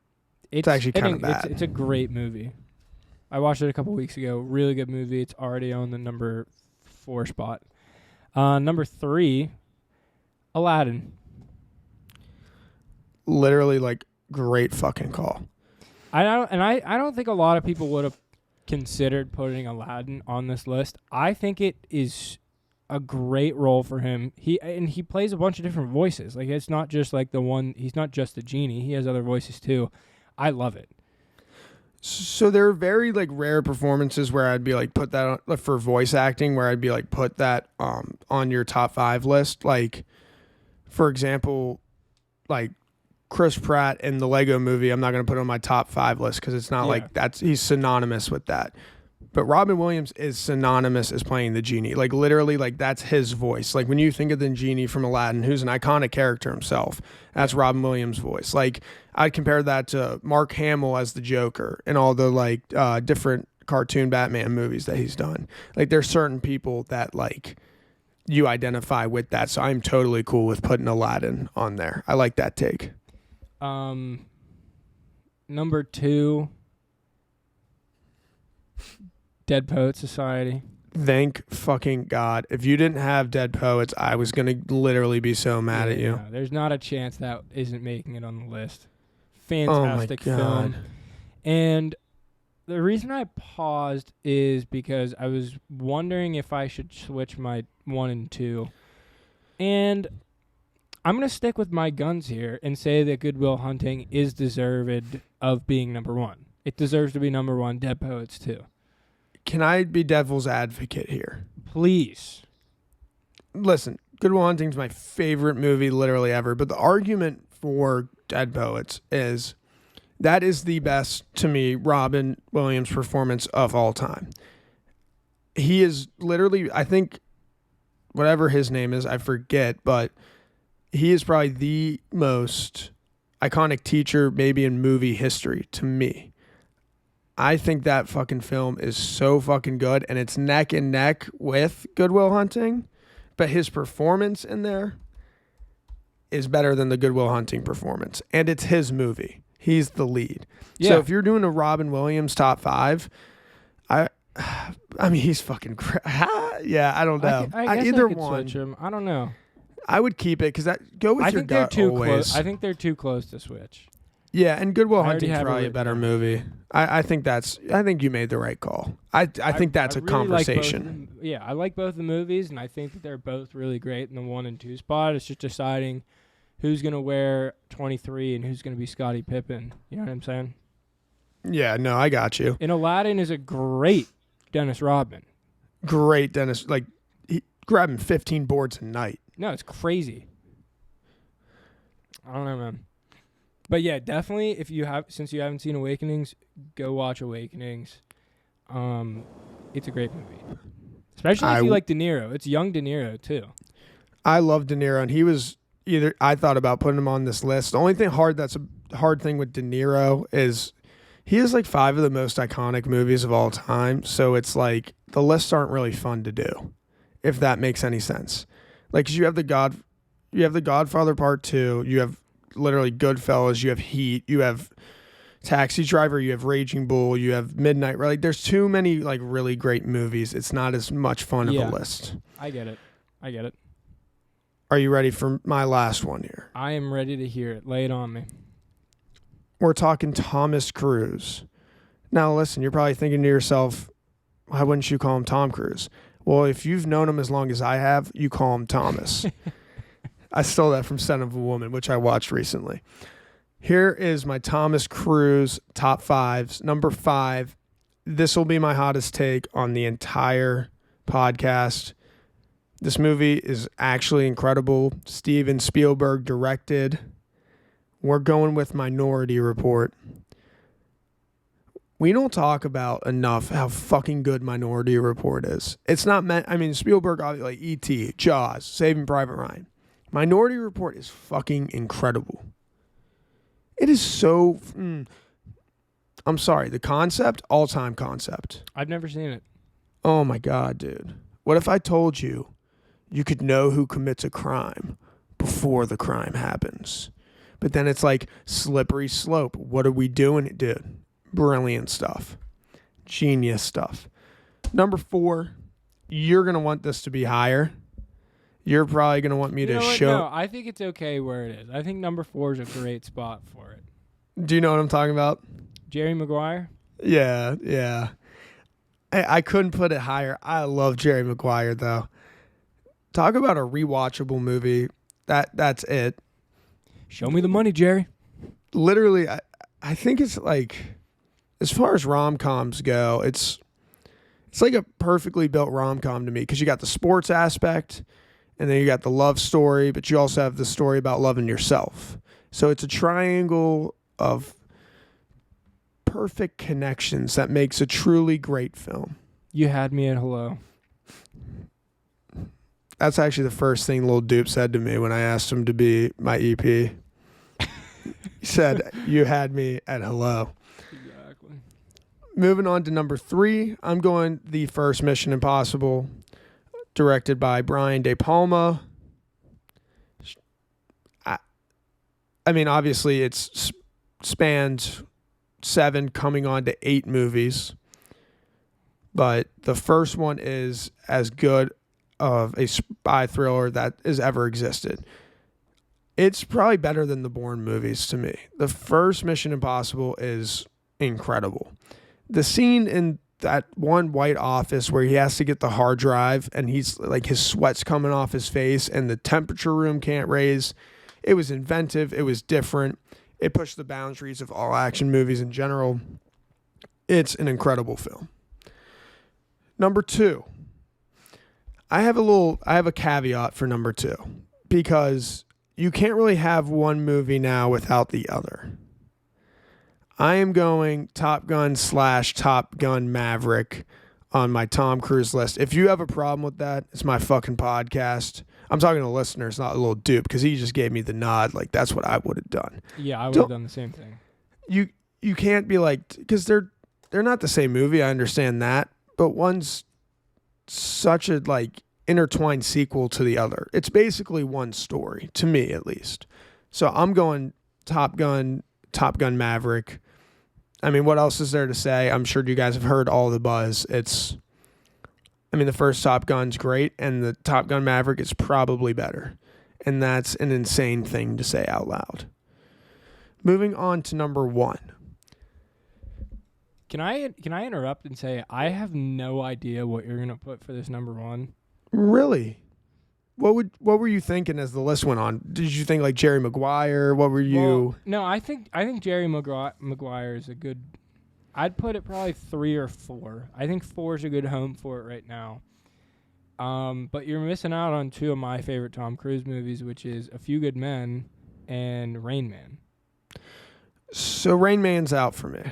It's actually kind of bad. It's a great movie. I watched it a couple weeks ago. Really good movie. It's already on the number 4 spot. Number 3, Aladdin. Literally, like, great fucking call. I don't think a lot of people would have considered putting Aladdin on this list. I think it is a great role for him. He plays a bunch of different voices. Like, it's not just like the one. He's not just the genie. He has other voices too. I love it. So there are very like rare performances where I'd be like put that on, for voice acting, where I'd be like put that on your top 5 list. Like, for example, like Chris Pratt in the Lego Movie. I'm not going to put on my top 5 list because it's not like he's synonymous with that. But Robin Williams is synonymous as playing the genie. Like, literally, like, that's his voice. Like, when you think of the genie from Aladdin, who's an iconic character himself, that's Robin Williams' voice. Like, I'd compare that to Mark Hamill as the Joker and all the, like, different cartoon Batman movies that he's done. Like, there's certain people that, like, you identify with that. So I'm totally cool with putting Aladdin on there. I like that take. Number 2... Dead Poet Society. Thank fucking God. If you didn't have Dead Poets, I was going to literally be so mad at you. No, there's not a chance that isn't making it on the list. Fantastic film. And the reason I paused is because I was wondering if I should switch my 1 and 2. And I'm going to stick with my guns here and say that Good Will Hunting is deserved of being number 1. It deserves to be number 1. Dead Poets too. Can I be devil's advocate here? Please. Listen, Good Will Hunting's my favorite movie literally ever, but the argument for Dead Poets is that is the best, to me, Robin Williams performance of all time. He is literally, I think, whatever his name is, I forget, but he is probably the most iconic teacher maybe in movie history to me. I think that fucking film is so fucking good, and it's neck and neck with Good Will Hunting, but his performance in there is better than the Good Will Hunting performance, and it's his movie. He's the lead. Yeah. So if you're doing a Robin Williams top 5, I mean, he's fucking yeah, I don't know. I guess either I could one. Switch him. I don't know. I would keep it because that go with your gut always. I think they're too close to switch. Yeah, and Good Will Hunting is probably a better movie. I think you made the right call. I think that's a really conversation. I like both the movies, and I think that they're both really great in the 1 and 2 spot. It's just deciding who's going to wear 23 and who's going to be Scottie Pippen. You know what I'm saying? Yeah, no, I got you. And Aladdin is a great Dennis Rodman. Great Dennis. Like, he grabbing 15 boards a night. No, it's crazy. I don't know, man. But yeah, definitely, since you haven't seen Awakenings, go watch Awakenings. It's a great movie. Especially if you like De Niro. It's young De Niro, too. I love De Niro, and he was I thought about putting him on this list. The only thing that's a hard thing with De Niro is he has like 5 of the most iconic movies of all time. So it's like the lists aren't really fun to do, if that makes any sense. Like, 'cause you have the Godfather Part 2, you have literally Goodfellas, you have Heat, you have Taxi Driver, you have Raging Bull, you have Midnight. Like, there's too many like really great movies. It's not as much fun of a list. I get it. Are you ready for my last one here? I am ready to hear it. Lay it on me. We're talking Thomas Cruise. Now, listen, you're probably thinking to yourself, why wouldn't you call him Tom Cruise? Well, if you've known him as long as I have, you call him Thomas. I stole that from Son of a Woman, which I watched recently. Here is my Thomas Cruise top 5s. Number 5, this will be my hottest take on the entire podcast. This movie is actually incredible. Steven Spielberg directed. We're going with Minority Report. We don't talk about enough how fucking good Minority Report is. It's not meant, Spielberg, like E.T., Jaws, Saving Private Ryan. Minority Report is fucking incredible. It is so... I'm sorry, the concept, all-time concept. I've never seen it. Oh my God, dude. What if I told you could know who commits a crime before the crime happens? But then it's like slippery slope. What are we doing, dude? Brilliant stuff. Genius stuff. Number 4, you're going to want this to be higher. You're probably going to want me to show... No, I think it's okay where it is. I think number 4 is a great spot for it. Do you know what I'm talking about? Jerry Maguire? Yeah. I couldn't put it higher. I love Jerry Maguire, though. Talk about a rewatchable movie. That's it. Show me the money, Jerry. Literally, I think it's like, as far as rom-coms go, it's like a perfectly built rom-com to me, because you got the sports aspect, and then you got the love story, but you also have the story about loving yourself. So it's a triangle of perfect connections that makes a truly great film. You had me at hello. That's actually the first thing Lil Doop said to me when I asked him to be my EP. He said, you had me at hello. Exactly. Moving on to number 3, I'm going the first Mission Impossible, directed by Brian De Palma. Obviously it's spanned 7 coming on to 8 movies, but the first one is as good of a spy thriller that has ever existed. It's probably better than the Bourne movies to me. The first Mission Impossible is incredible. The scene in that one white office where he has to get the hard drive and he's like, his sweat's coming off his face and the temperature room can't raise. It was inventive. It was different. It pushed the boundaries of all action movies in general. It's an incredible film. Number 2. I have a caveat for number 2, because you can't really have one movie now without the other. I am going Top Gun / Top Gun Maverick on my Tom Cruise list. If you have a problem with that, it's my fucking podcast. I'm talking to listeners, not Lil Doop, because he just gave me the nod. Like, that's what I would have done. Yeah, I would have done the same thing. You can't be like, because they're not the same movie. I understand that, but one's such a like intertwined sequel to the other. It's basically one story, to me at least. So I'm going Top Gun Maverick. I mean, what else is there to say? I'm sure you guys have heard all the buzz. The first Top Gun's great, and the Top Gun Maverick is probably better. And that's an insane thing to say out loud. Moving on to number 1. Can I interrupt and say I have no idea what you're gonna put for this number 1? Really? What were you thinking as the list went on? Did you think like Jerry Maguire? What were you? Well, no, I think Jerry Maguire is a good. I'd put it probably 3 or 4. I think 4 is a good home for it right now. But you're missing out on 2 of my favorite Tom Cruise movies, which is A Few Good Men and Rain Man. So Rain Man's out for me.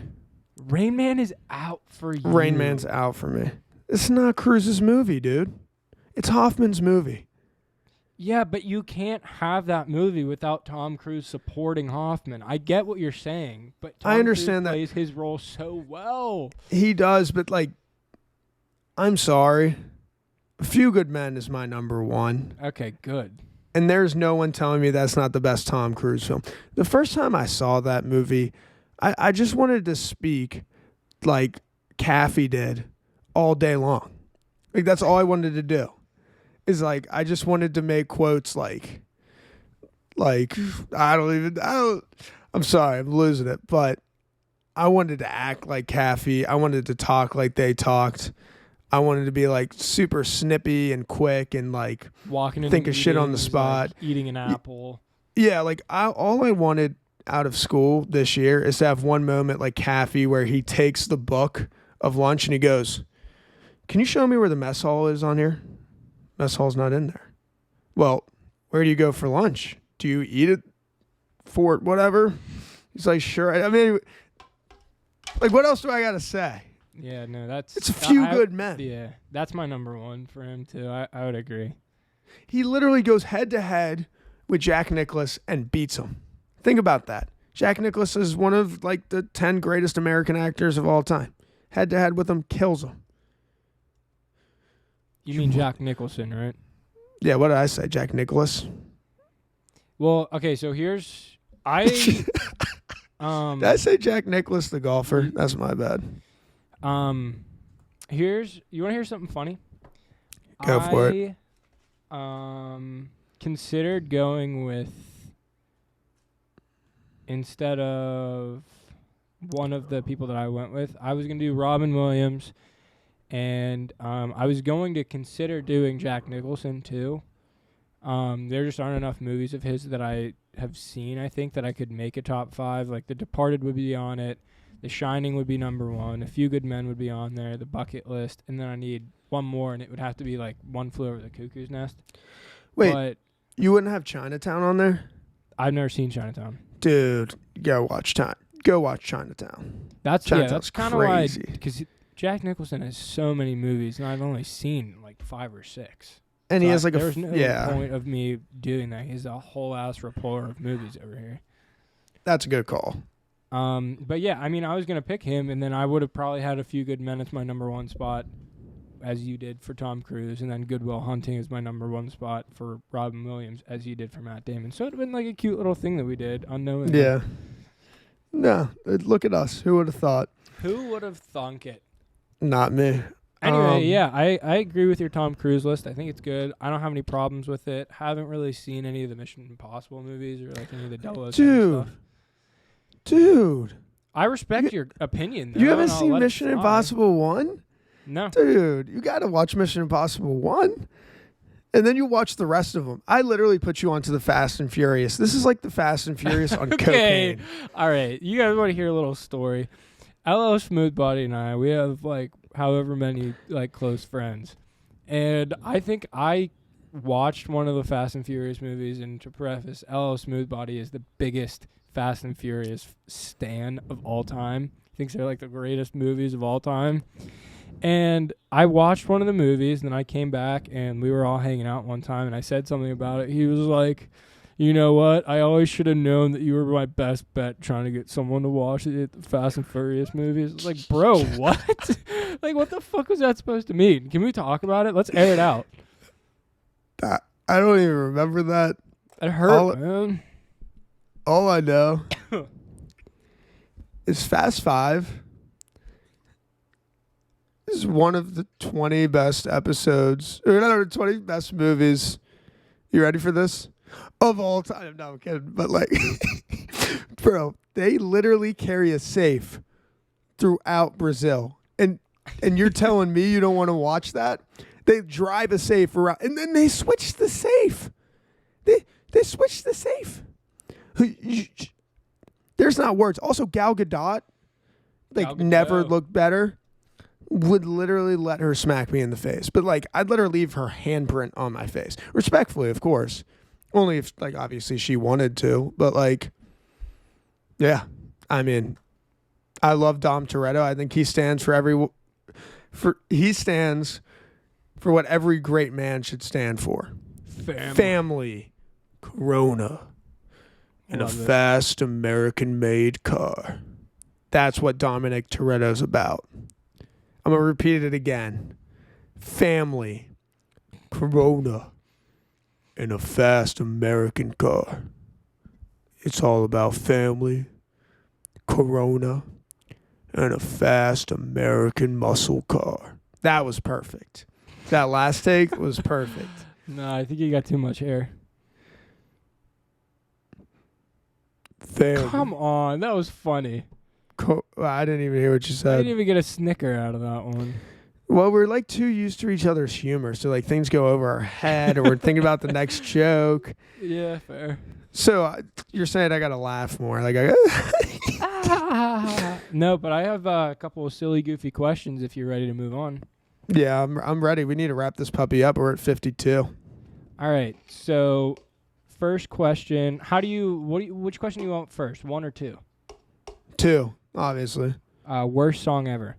Rain Man is out for you. Rain Man's out for me. It's not Cruise's movie, dude. It's Hoffman's movie. Yeah, but you can't have that movie without Tom Cruise supporting Hoffman. I get what you're saying, but Tom I understand Cruise that plays his role so well. He does, but like, I'm sorry. A Few Good Men is my number 1. Okay, good. And there's no one telling me that's not the best Tom Cruise film. The first time I saw that movie, I just wanted to speak like Kaffee did all day long. Like, that's all I wanted to do. Is like, I just wanted to make quotes like I'm sorry, I'm losing it, but I wanted to act like Kaffee. I wanted to talk like they talked. I wanted to be like super snippy and quick and like walking in think of shit on the spot. Like eating an apple. Yeah, like all I wanted out of school this year is to have one moment like Kaffee where he takes the book of lunch and he goes, "Can you show me where the mess hall is on here?" Mess hall's not in there. Well, where do you go for lunch? Do you eat it for whatever? He's like, sure. I mean, like, what else do I got to say? Yeah, no, it's A Few Good Men. Yeah, that's my number 1 for him too. I would agree. He literally goes head to head with Jack Nicklaus and beats him. Think about that. Jack Nicklaus is one of like the 10 greatest American actors of all time. Head to head with him, kills him. You mean Jack Nicholson, right? Yeah, what did I say? Jack Nicklaus? Well, okay, so here's Did I say Jack Nicklaus the golfer? That's my bad. You want to hear something funny? Go for it. Considered going with, instead of one of the people that I went with, I was going to do Robin Williams. And I was going to consider doing Jack Nicholson too. There just aren't enough movies of his that I have seen, I think, that I could make a top 5. Like The Departed would be on it. The Shining would be number 1. A Few Good Men would be on there. The Bucket List. And then I need one more, and it would have to be like One Flew Over the Cuckoo's Nest. Wait, but you wouldn't have Chinatown on there? I've never seen Chinatown. Dude, go watch Chinatown. That's Chinatown's kind of why, crazy. because Jack Nicholson has so many movies, and I've only seen like 5 or 6. And so he has like there's no point of me doing that. He has a whole ass rapport of movies over here. That's a good call. But yeah, I mean, I was gonna pick him, and then I would have probably had A Few Good Men as my number 1 spot, as you did for Tom Cruise, and then Good Will Hunting is my number 1 spot for Robin Williams, as you did for Matt Damon. So it'd have been like a cute little thing that we did unknowingly. Yeah. No, look at us. Who would have thought? Who would have thunk it? Not me. Anyway, yeah, I agree with your Tom Cruise list. I think it's good. I don't have any problems with it. Haven't really seen any of the Mission Impossible movies or like any of the 007 stuff. Dude. I respect your opinion, though. You haven't seen Mission Impossible 1? No. Dude, you got to watch Mission Impossible 1. And then you watch the rest of them. I literally put you onto the Fast and Furious. This is like the Fast and Furious on cocaine. All right. You guys want to hear a little story? LLSmoothBody and I, we have like however many like close friends. And I think I watched one of the Fast and Furious movies, and to preface, LLSmoothBody is the biggest Fast and Furious stan of all time. He thinks they're like the greatest movies of all time. And I watched one of the movies, and then I came back, and we were all hanging out one time, and I said something about it. He was like, you know what? I always should have known that you were my best bet trying to get someone to watch the Fast and Furious movies. It's like, bro, what? Like, what the fuck was that supposed to mean? Can we talk about it? Let's air it out. I don't even remember that. It hurt, man. All I know is Fast 5 is one of the 20 best episodes, or no, 20 best movies. You ready for this? Of all time. No, I'm kidding. But like, bro, they literally carry a safe throughout Brazil. And you're telling me you don't want to watch that? They drive a safe around, and then they switch the safe. They switch the safe. There's not words. Also, Gal Gadot, never looked better. Would literally let her smack me in the face. But, like, I'd let her leave her handprint on my face. Respectfully, of course. Only if, like, obviously she wanted to. But, like, yeah. I mean, I love Dom Toretto. I think he stands for what every great man should stand for. Family. Corona. And a fast American-made car. That's what Dominic Toretto's about. I'm going to repeat it again. Family, Corona, and a fast American car. It's all about family, Corona, and a fast American muscle car. That was perfect. That last take was perfect. No, I think you got too much hair. Family. Come on, that was funny. I didn't even hear what you said. I didn't even get a snicker out of that one. Well, we're like too used to each other's humor, so like things go over our head, or we're thinking about the next joke. Yeah, fair. So you're saying I gotta laugh more? Like No, but I have a couple of silly, goofy questions. If you're ready to move on. Yeah, I'm ready. We need to wrap this puppy up. We're at 52. All right. So, first question: which question do you want first? 1 or 2? 2. Obviously. Worst song ever.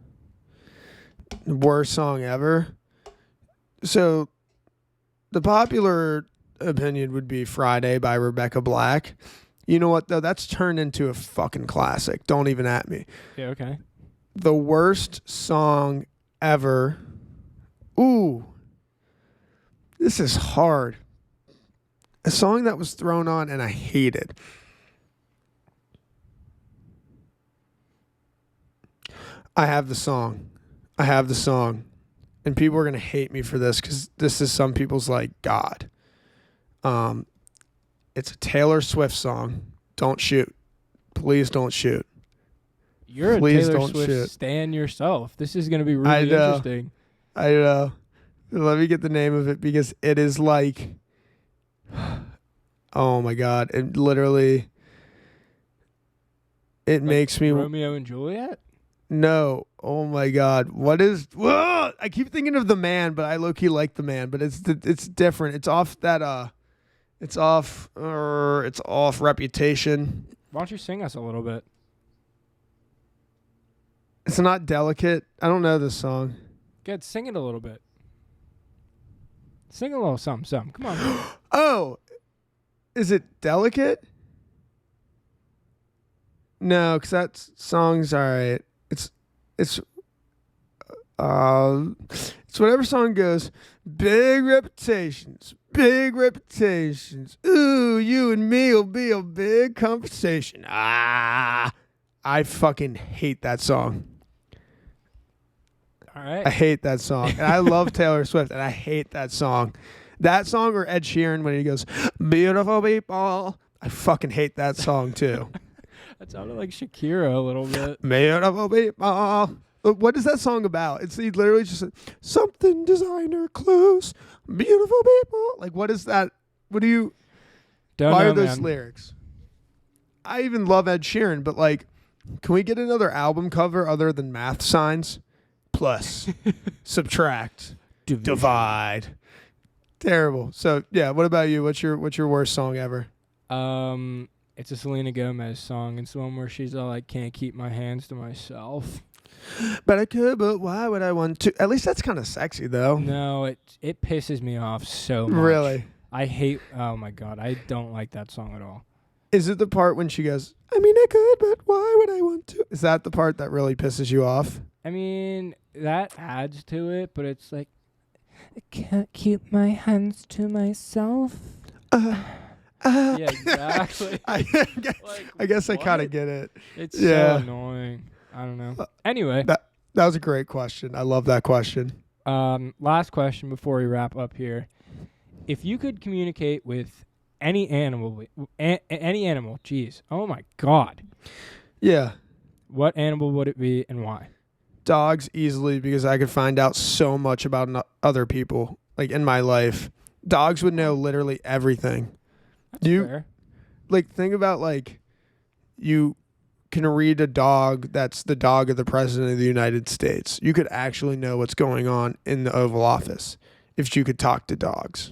Worst song ever. So, the popular opinion would be Friday by Rebecca Black. You know what, though? That's turned into a fucking classic. Don't even at me. Yeah, okay. The worst song ever. Ooh. This is hard. A song that was thrown on and I hated. I have the song. And people are going to hate me for this because this is some people's, like, God. It's a Taylor Swift song. Don't shoot. Please don't shoot. You're Please a Taylor Swift stan yourself. This is going to be really interesting. I know. Let me get the name of it because it is like... Oh, my God. It literally... It makes me... Romeo and Juliet? No. Oh my God. What is? Whoa! I keep thinking of The Man, but I low-key like The Man, but it's different. It's off that it's off Reputation. Why don't you sing us a little bit? It's not Delicate. I don't know this song. Good, sing it a little bit. Sing a little something. Come on. Oh. Is it Delicate? No, because that song's all right. It's whatever song goes, big reputations. Ooh, you and me will be a big conversation. I fucking hate that song. All right. I hate that song. And I love Taylor Swift, and I hate that song. That song or Ed Sheeran when he goes, beautiful people. I fucking hate that song too. That sounded like Shakira a little bit. Beautiful people. What is that song about? It's literally just something designer close. Beautiful people. Like, what is that? What do you... Why are those lyrics? I even love Ed Sheeran, but like, can we get another album cover other than math signs? Plus, subtract, divide. Terrible. So yeah, what about you? What's your worst song ever? It's a Selena Gomez song. It's the one where she's all like, "Can't keep my hands to myself." But I could, but why would I want to? At least that's kind of sexy, though. No, it pisses me off so much. Really? I hate. Oh my god, I don't like that song at all. Is it the part when she goes, "I mean, I could, but why would I want to?" Is that the part that really pisses you off? I mean, that adds to it, but it's like, I can't keep my hands to myself. Yeah, exactly. I guess I kind of get it. It's so annoying. I don't know. Anyway. That was a great question. I love that question. Last question before we wrap up here. If you could communicate with any animal, geez, oh my God. Yeah. What animal would it be and why? Dogs, easily, because I could find out so much about other people, like in my life. Dogs would know literally everything. That's fair. Like, think about, like, you can read a dog that's the dog of the president of the United States. You could actually know what's going on in the Oval Office if you could talk to dogs.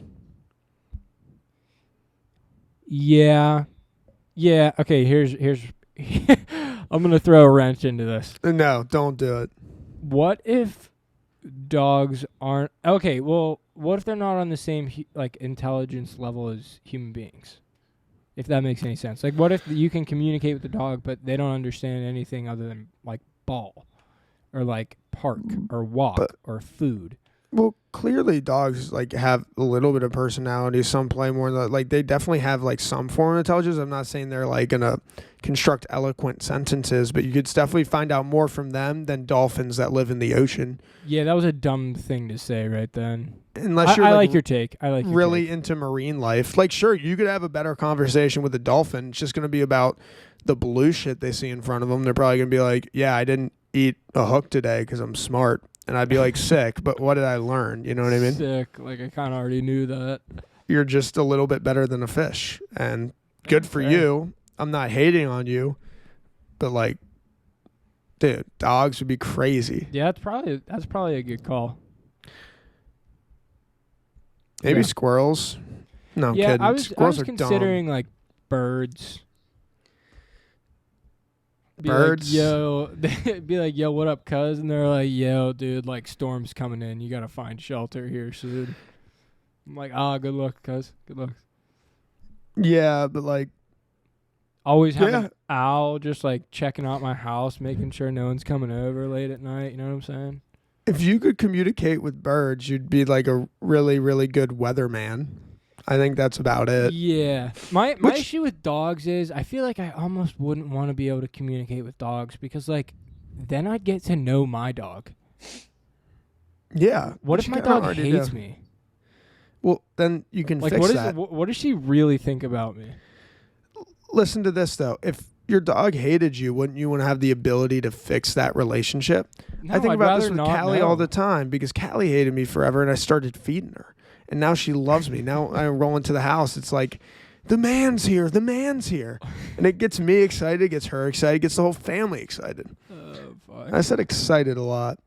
Yeah. Okay, here's I'm going to throw a wrench into this. No, don't do it. What if dogs aren't... Okay, well, what if they're not on the same intelligence level as human beings? If that makes any sense. Like, what if you can communicate with the dog, but they don't understand anything other than, like, ball or, like, park or walk or food? Well, clearly dogs, like, have a little bit of personality. Some play more. Like, they definitely have, like, some form of intelligence. I'm not saying they're, like, going to construct eloquent sentences, but you could definitely find out more from them than dolphins that live in the ocean. Yeah, that was a dumb thing to say right then. Unless you're I like your take. Really into marine life. Like, sure, you could have a better conversation with a dolphin. It's just going to be about the blue shit they see in front of them. They're probably going to be like, yeah, I didn't eat a hook today because I'm smart. And I'd be like, sick, but what did I learn? You know what I mean? Sick. Like, I kind of already knew that. You're just a little bit better than a fish. And good for you. I'm not hating on you. But, like, dude, dogs would be crazy. Yeah, that's probably a good call. Maybe squirrels. No, I'm kidding. I was Squirrels are considering, dumb. like, birds. Birds? Be like, yo, what up, cuz? And they're like, yo, dude, like, storm's coming in. You got to find shelter here soon. I'm like, good luck, cuz. Good luck. Yeah, but, like, always have an owl just, like, checking out my house, making sure no one's coming over late at night. You know what I'm saying? If you could communicate with birds, you'd be like a really, really good weatherman. I think that's about it. Yeah. My issue with dogs is I feel like I almost wouldn't want to be able to communicate with dogs because, like, then I'd get to know my dog. Yeah. What if my dog hates me? Well, then you can fix that. What does she really think about me? Listen to this, though. If your dog hated you, wouldn't you want to have the ability to fix that relationship? No, I think I'd about this with not Callie know. all the time because Callie hated me forever and I started feeding her. And now she loves me. Now I roll into the house. It's like, the man's here. The man's here. And it gets me excited. It gets her excited. It gets the whole family excited. Fuck. I said excited a lot.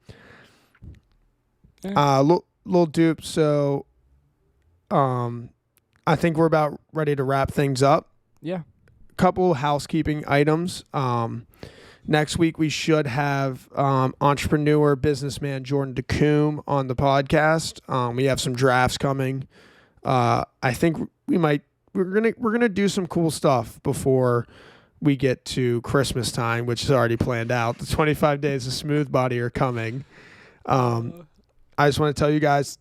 Yeah. Lil Doop, so I think we're about ready to wrap things up. Yeah. Couple housekeeping items. Next week we should have entrepreneur businessman Jordan DeCoom on the podcast. We have some drafts coming. I think we're gonna do some cool stuff before we get to Christmas time, which is already planned out. The 25 days of SmoothBody are coming. I just want to tell you guys,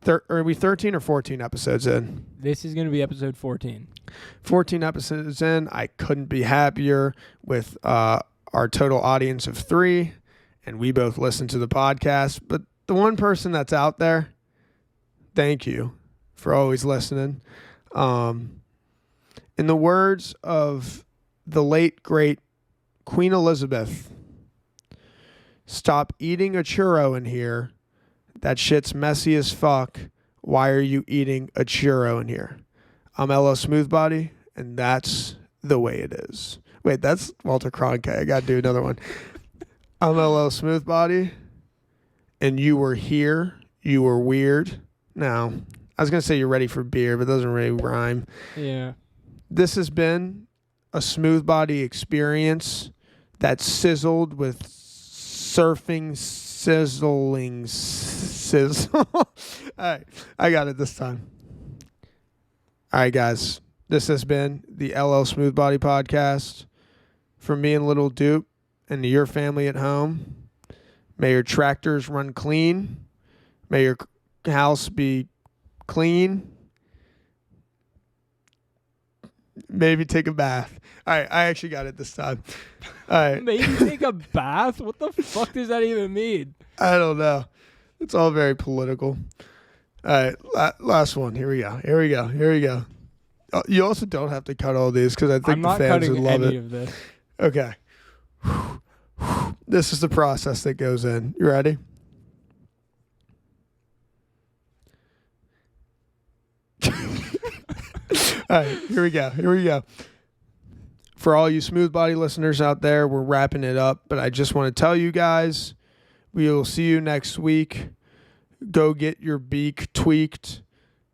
are we 13 or 14 episodes in? This is going to be episode 14. 14 episodes in. I couldn't be happier with our total audience of 3, and we both listen to the podcast. But the one person that's out there, thank you for always listening. In the words of the late, great Queen Elizabeth, stop eating a churro in here. That shit's messy as fuck. Why are you eating a churro in here? I'm LLSmoothBody, and that's the way it is. Wait, that's Walter Cronkite. I got to do another one. I'm LLSmoothBody, and you were here. You were weird. Now, I was going to say you're ready for beer, but it doesn't really rhyme. Yeah. This has been a smooth body experience that's sizzled with sizzling sizzle. All right. I got it this time. All right, guys. This has been the LLSmoothBody podcast. From me and Lil Doop and to your family at home. May your tractors run clean. May your house be clean. Maybe take a bath. All right, I actually got it this time. All right. Maybe take a bath? What the fuck does that even mean? I don't know. It's all very political. All right, last one. Here we go. You also don't have to cut all these because I think the fans would love it. Of this. Okay. This is the process that goes in. You ready? All right, here we go. For all you smooth body listeners out there, we're wrapping it up, but I just want to tell you guys, we will see you next week. Go get your beak tweaked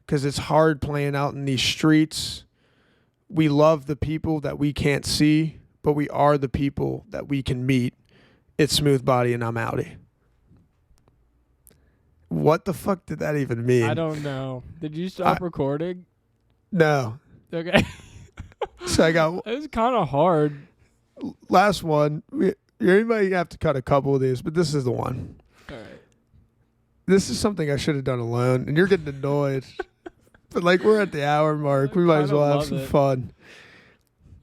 because it's hard playing out in these streets. We love the people that we can't see, but we are the people that we can meet. It's Smooth Body and I'm outie. What the fuck did that even mean? I don't know. Did you stop recording? No. Okay. So I got... It was kind of hard. Last one. You might have to cut a couple of these, but this is the one. All right. This is something I should have done alone, and you're getting annoyed. But like we're at the hour mark. We might as well have some fun.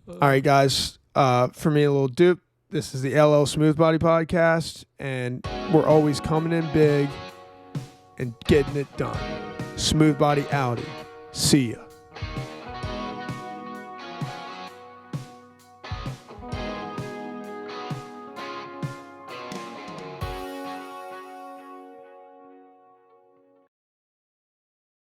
All right, guys. For me, Lil Doop, this is the LLSmoothBody podcast, and we're always coming in big and getting it done. Smooth Body outie. See ya.